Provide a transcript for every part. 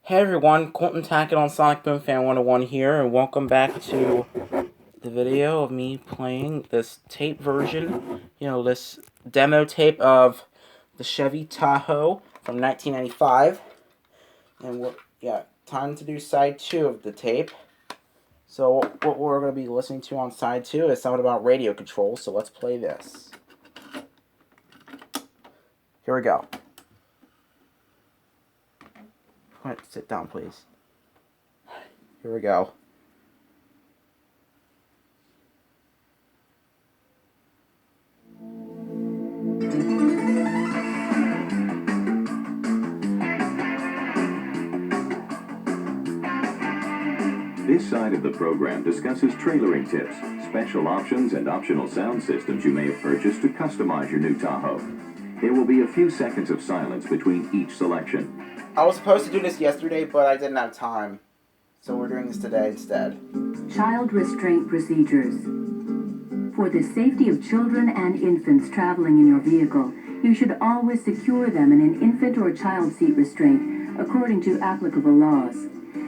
Hey everyone, Colton Tackett on Sonic Boom Fan 101 here, and welcome back to the video of me playing this tape version, this demo tape of the Chevy Tahoe from 1995. And time to do side 2 of the tape. So what we're going to be listening to on side 2 is something about radio control, so let's play this. Here we go. Sit down, please. Here we go. This side of the program discusses trailering tips, special options, and optional sound systems you may have purchased to customize your new Tahoe. There will be a few seconds of silence between each selection. I was supposed to do this yesterday, but I didn't have time. So we're doing this today instead. Child restraint procedures. For the safety of children and infants traveling in your vehicle, you should always secure them in an infant or child seat restraint according to applicable laws.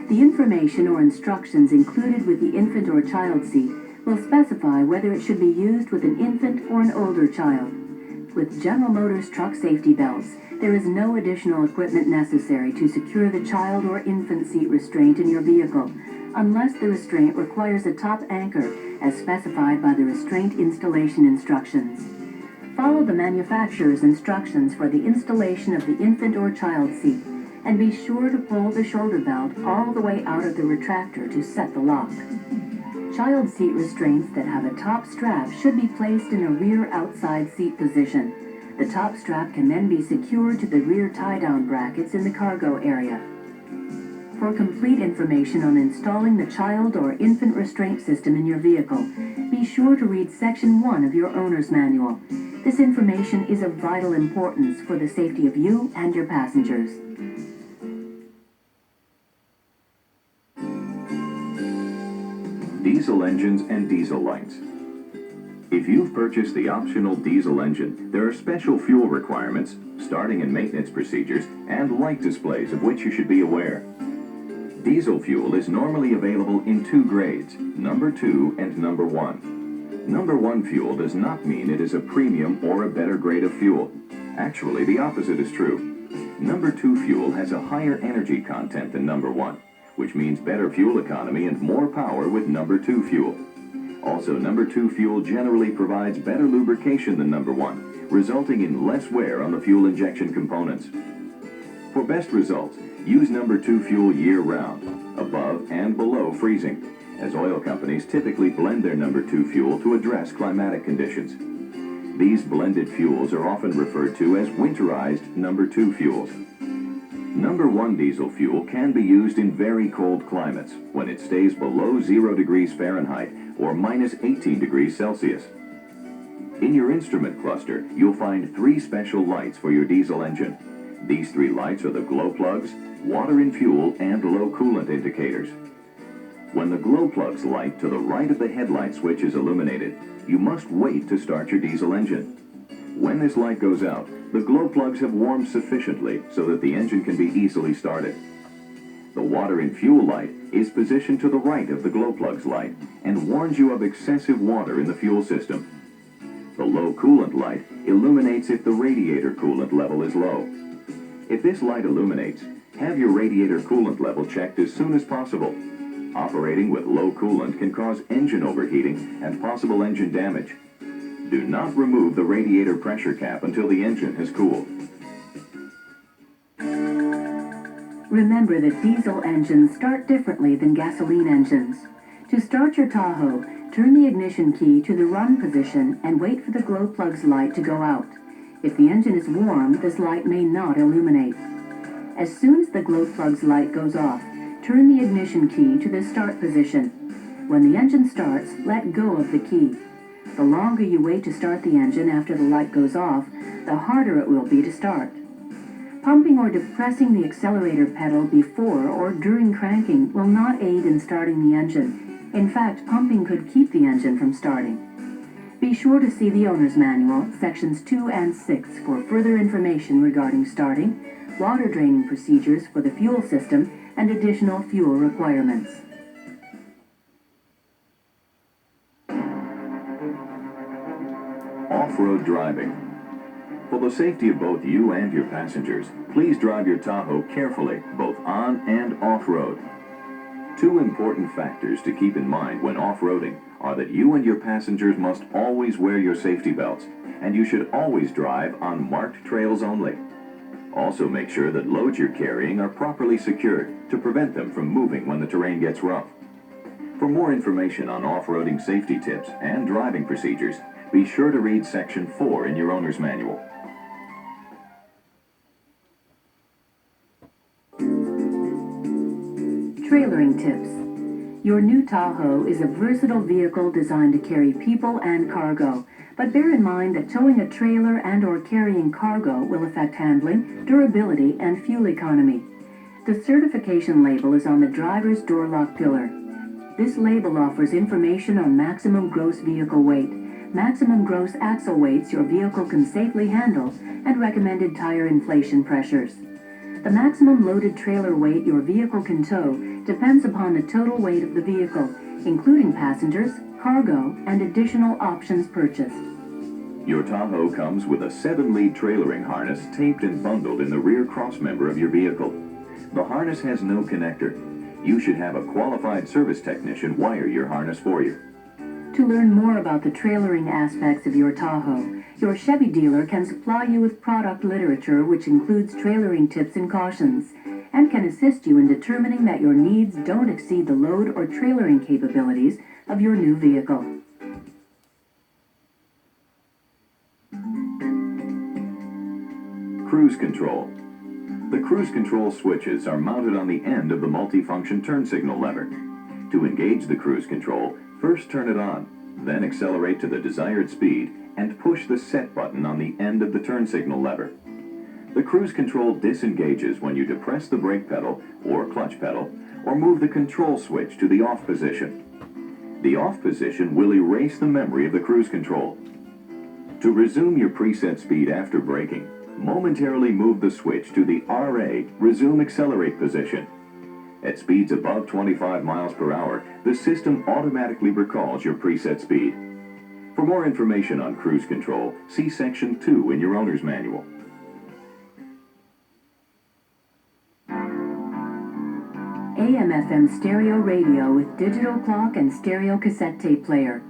The information or instructions included with the infant or child seat will specify whether it should be used with an infant or an older child. With General Motors truck safety belts, there is no additional equipment necessary to secure the child or infant seat restraint in your vehicle, unless the restraint requires a top anchor as specified by the restraint installation instructions. Follow the manufacturer's instructions for the installation of the infant or child seat, and be sure to pull the shoulder belt all the way out of the retractor to set the lock. Child seat restraints that have a top strap should be placed in a rear outside seat position. The top strap can then be secured to the rear tie-down brackets in the cargo area. For complete information on installing the child or infant restraint system in your vehicle, be sure to read Section 1 of your owner's manual. This information is of vital importance for the safety of you and your passengers. Diesel engines and diesel lights. If you've purchased the optional diesel engine, there are special fuel requirements, starting and maintenance procedures, and light displays of which you should be aware. Diesel fuel is normally available in 2 grades, number 2 and number 1. Number 1 fuel does not mean it is a premium or a better grade of fuel. Actually, the opposite is true. Number 2 fuel has a higher energy content than number 1, which means better fuel economy and more power with number 2 fuel. Also, number 2 fuel generally provides better lubrication than number 1, resulting in less wear on the fuel injection components. For best results, use number 2 fuel year-round, above and below freezing, as oil companies typically blend their number 2 fuel to address climatic conditions. These blended fuels are often referred to as winterized number 2 fuels. Number 1 diesel fuel can be used in very cold climates when it stays below 0 degrees Fahrenheit or minus 18 degrees Celsius. In your instrument cluster, you'll find 3 special lights for your diesel engine. These 3 lights are the glow plugs, water in fuel, and low coolant indicators. When the glow plug's light to the right of the headlight switch is illuminated, you must wait to start your diesel engine. When this light goes out, the glow plugs have warmed sufficiently so that the engine can be easily started. The water in fuel light is positioned to the right of the glow plug's light and warns you of excessive water in the fuel system. The low coolant light illuminates if the radiator coolant level is low. If this light illuminates, have your radiator coolant level checked as soon as possible. Operating with low coolant can cause engine overheating and possible engine damage. Do not remove the radiator pressure cap until the engine has cooled. Remember that diesel engines start differently than gasoline engines. To start your Tahoe, turn the ignition key to the run position and wait for the glow plug's light to go out. If the engine is warm, this light may not illuminate. As soon as the glow plug's light goes off, turn the ignition key to the start position. When the engine starts, let go of the key. The longer you wait to start the engine after the light goes off, the harder it will be to start. Pumping or depressing the accelerator pedal before or during cranking will not aid in starting the engine. In fact, pumping could keep the engine from starting. Be sure to see the owner's manual, sections 2 and 6, for further information regarding starting, water draining procedures for the fuel system, and additional fuel requirements. Off-road driving. For the safety of both you and your passengers, please drive your Tahoe carefully, both on and off-road. Two important factors to keep in mind when off-roading are that you and your passengers must always wear your safety belts, and you should always drive on marked trails only. Also make sure that loads you're carrying are properly secured to prevent them from moving when the terrain gets rough. For more information on off-roading safety tips and driving procedures, be sure to read Section 4 in your owner's manual. Trailering tips. Your new Tahoe is a versatile vehicle designed to carry people and cargo, but bear in mind that towing a trailer and/or carrying cargo will affect handling, durability, and fuel economy. The certification label is on the driver's door lock pillar. This label offers information on maximum gross vehicle weight, maximum gross axle weights your vehicle can safely handle, and recommended tire inflation pressures. The maximum loaded trailer weight your vehicle can tow depends upon the total weight of the vehicle, including passengers, cargo, and additional options purchased. Your Tahoe comes with a 7-lead trailering harness taped and bundled in the rear crossmember of your vehicle. The harness has no connector. You should have a qualified service technician wire your harness for you. To learn more about the trailering aspects of your Tahoe, your Chevy dealer can supply you with product literature which includes trailering tips and cautions, and can assist you in determining that your needs don't exceed the load or trailering capabilities of your new vehicle. Cruise control. The cruise control switches are mounted on the end of the multifunction turn signal lever. To engage the cruise control, first turn it on, then accelerate to the desired speed and push the set button on the end of the turn signal lever. The cruise control disengages when you depress the brake pedal or clutch pedal or move the control switch to the off position. The off position will erase the memory of the cruise control. To resume your preset speed after braking, momentarily move the switch to the RA resume accelerate position. At speeds above 25 miles per hour, the system automatically recalls your preset speed. For more information on cruise control, see Section 2 in your owner's manual. AM/FM stereo radio with digital clock and stereo cassette tape player.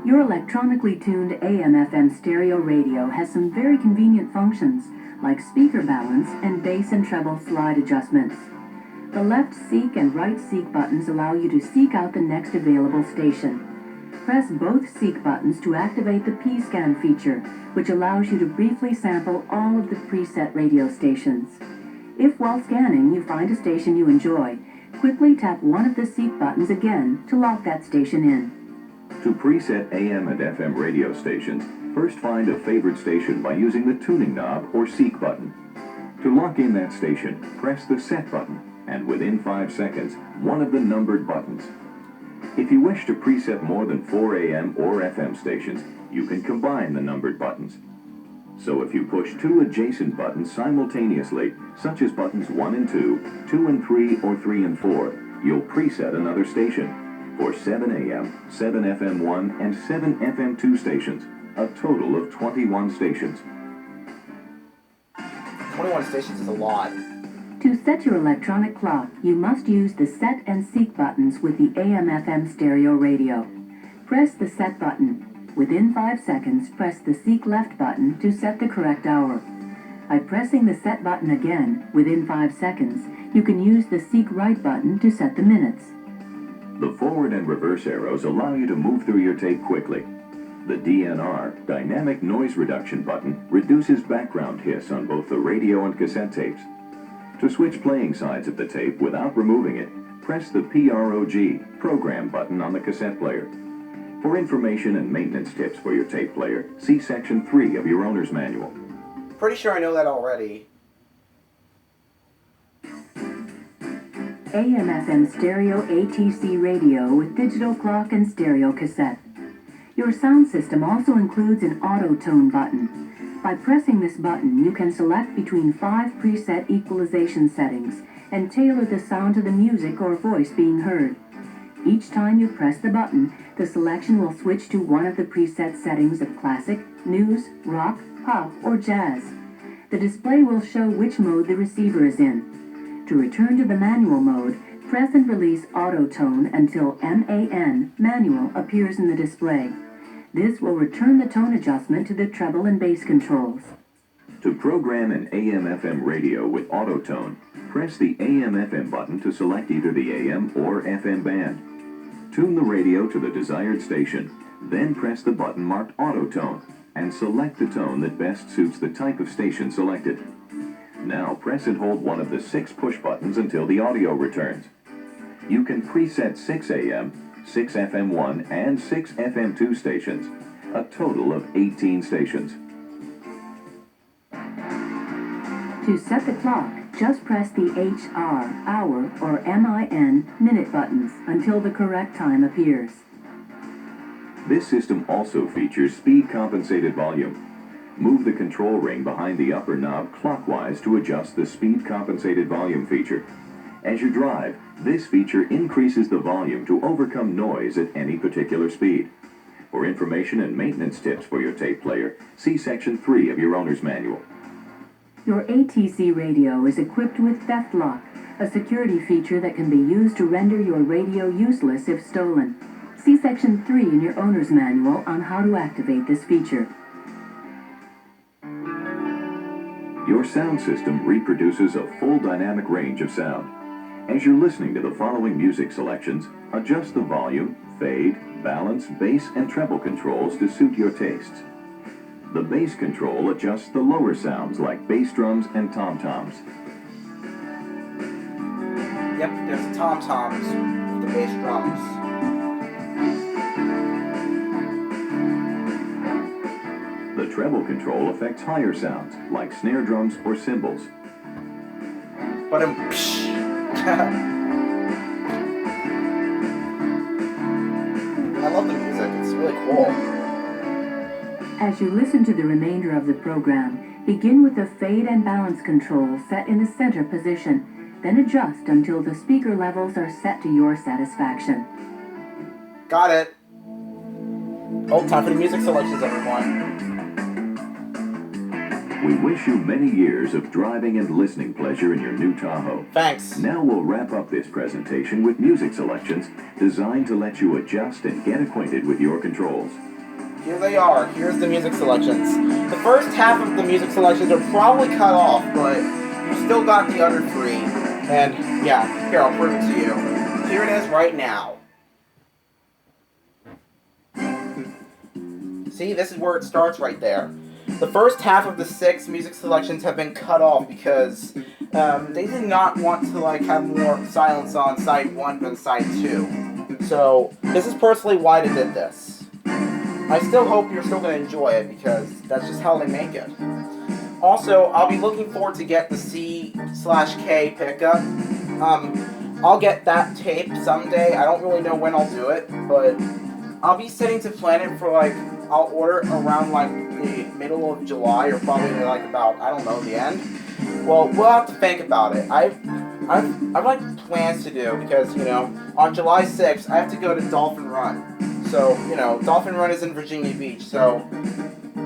Your electronically tuned AM/FM stereo radio has some very convenient functions like speaker balance and bass and treble slide adjustments. The left seek and right seek buttons allow you to seek out the next available station. Press both seek buttons to activate the P-scan feature, which allows you to briefly sample all of the preset radio stations. If while scanning you find a station you enjoy, quickly tap one of the seek buttons again to lock that station in. To preset AM and FM radio stations, first find a favorite station by using the tuning knob or seek button. To lock in that station, press the set button, and within 5 seconds, one of the numbered buttons. If you wish to preset more than 4 AM or FM stations, you can combine the numbered buttons. So if you push 2 adjacent buttons simultaneously, such as buttons 1 and 2, 2 and 3, or 3 and 4, you'll preset another station. For 7 AM, 7 FM1, and 7 FM2 stations, a total of 21 stations. 21 stations is a lot. To set your electronic clock, you must use the set and seek buttons with the AM/FM stereo radio. Press the set button. Within 5 seconds, press the seek left button to set the correct hour. By pressing the set button again, within 5 seconds, you can use the seek right button to set the minutes. The forward and reverse arrows allow you to move through your tape quickly. The DNR, Dynamic Noise Reduction button, reduces background hiss on both the radio and cassette tapes. To switch playing sides of the tape without removing it, press the PROG, Program button on the cassette player. For information and maintenance tips for your tape player, see Section 3 of your owner's manual. Pretty sure I know that already. AM/FM stereo ATC radio with digital clock and stereo cassette. Your sound system also includes an auto tone button. By pressing this button, you can select between 5 preset equalization settings and tailor the sound to the music or voice being heard. Each time you press the button, the selection will switch to one of the preset settings of classic, news, rock, pop, or jazz. The display will show which mode the receiver is in. To return to the manual mode, press and release auto tone until MAN, manual, appears in the display. This will return the tone adjustment to the treble and bass controls. To program an AM/FM radio with auto tone, press the AM/FM button to select either the AM or FM band. Tune the radio to the desired station, then press the button marked auto tone and select the tone that best suits the type of station selected. Now press and hold one of the 6 push buttons until the audio returns. You can preset 6 AM, 6 FM1, and 6 FM2 stations, a total of 18 stations. To set the clock, just press the HR, hour, or MIN, minute buttons until the correct time appears. This system also features speed compensated volume. Move the control ring behind the upper knob clockwise to adjust the speed compensated volume feature. As you drive, this feature increases the volume to overcome noise at any particular speed. For information and maintenance tips for your tape player, see Section 3 of your owner's manual. Your ATC radio is equipped with Theft Lock, a security feature that can be used to render your radio useless if stolen. See Section 3 in your owner's manual on how to activate this feature. Your sound system reproduces a full dynamic range of sound. As you're listening to the following music selections, adjust the volume, fade, balance, bass, and treble controls to suit your tastes. The bass control adjusts the lower sounds like bass drums and tom-toms. Yep, there's the tom-toms with the bass drums. The treble control affects higher sounds like snare drums or cymbals. But I love the music, it's really cool. As you listen to the remainder of the program, begin with the fade and balance control set in the center position, then adjust until the speaker levels are set to your satisfaction. Got it. Oh, time for the music selections, everyone. We wish you many years of driving and listening pleasure in your new Tahoe. Thanks. Now we'll wrap up this presentation with music selections designed to let you adjust and get acquainted with your controls. Here they are. Here's the music selections. The first half of the music selections are probably cut off, but you still got the other 3. And yeah, here, I'll prove it to you. Here it is right now. See, this is where it starts right there. The first half of the 6 music selections have been cut off because they did not want to have more silence on side 1 than side 2. So this is personally why they did this. I still hope you're still going to enjoy it because that's just how they make it. Also, I'll be looking forward to get the C/K pickup. I'll get that tape someday. I don't really know when I'll do it, but I'll be sitting to plan it for I'll order it around the middle of July or probably about, I don't know, the end. Well, we'll have to think about it. I've plans to do because, on July 6th, I have to go to Dolphin Run. So, Dolphin Run is in Virginia Beach, so,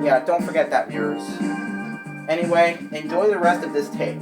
yeah, don't forget that, viewers. Anyway, enjoy the rest of this tape.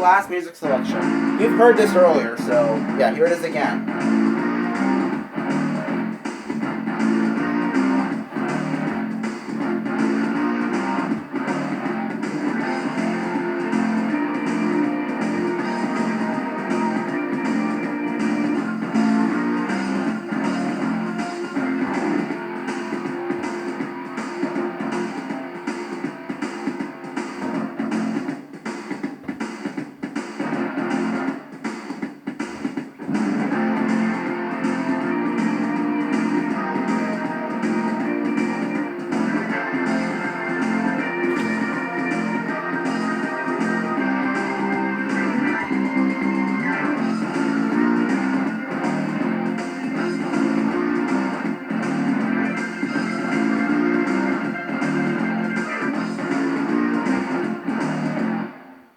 last music selection. You've heard this earlier, so yeah, here it is again.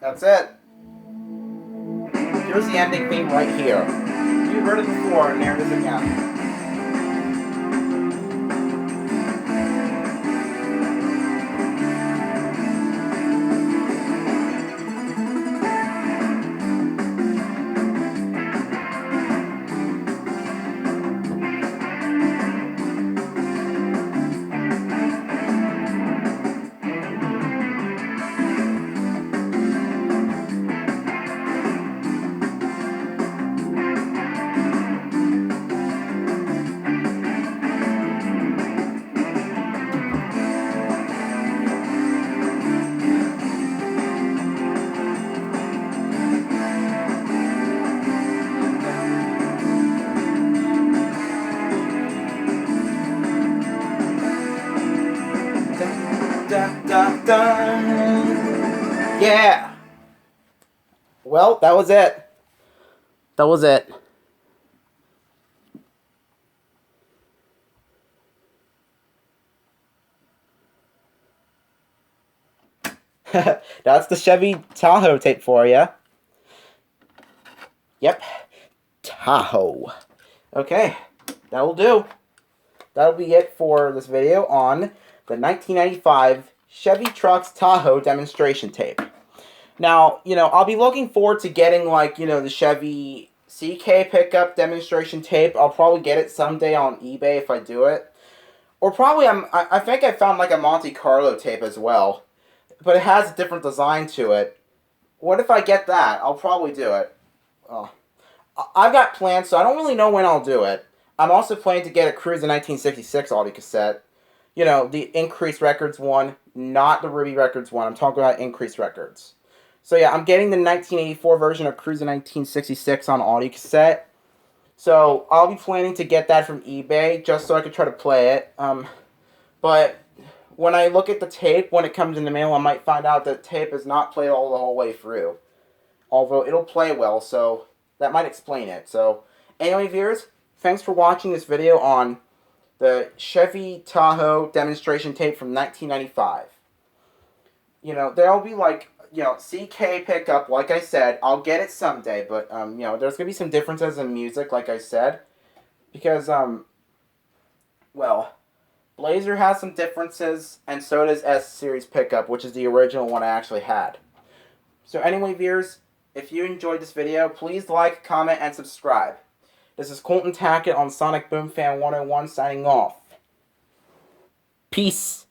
That's it. Here's the ending theme right here. You've heard it before, and there it is again. Dun, dun. Yeah. Well, that was it. That was it. That's the Chevy Tahoe tape for you. Yep. Tahoe. Okay. That'll do. That'll be it for this video on the 1995 Chevy Trucks Tahoe demonstration tape. Now, I'll be looking forward to getting, the Chevy CK pickup demonstration tape. I'll probably get it someday on eBay if I do it. Or probably, I think I found, a Monte Carlo tape as well. But it has a different design to it. What if I get that? I'll probably do it. Oh. I've got plans, so I don't really know when I'll do it. I'm also planning to get a Cruiser 1966 audio cassette. The Increased Records one, not the Ruby Records one. I'm talking about Increased Records. So yeah, I'm getting the 1984 version of Cruiser 1966 on audio cassette. So I'll be planning to get that from eBay just so I could try to play it. But when I look at the tape, when it comes in the mail, I might find out that the tape is not played all the whole way through. Although it'll play well, so that might explain it. So anyway, viewers, thanks for watching this video on the Chevy Tahoe demonstration tape from 1995. There'll be CK pickup, like I said. I'll get it someday, but, there's going to be some differences in music, like I said. Because, Blazer has some differences, and so does S-Series pickup, which is the original one I actually had. So anyway, viewers, if you enjoyed this video, please like, comment, and subscribe. This is Colton Tackett on Sonic Boom Fan 101 signing off. Peace.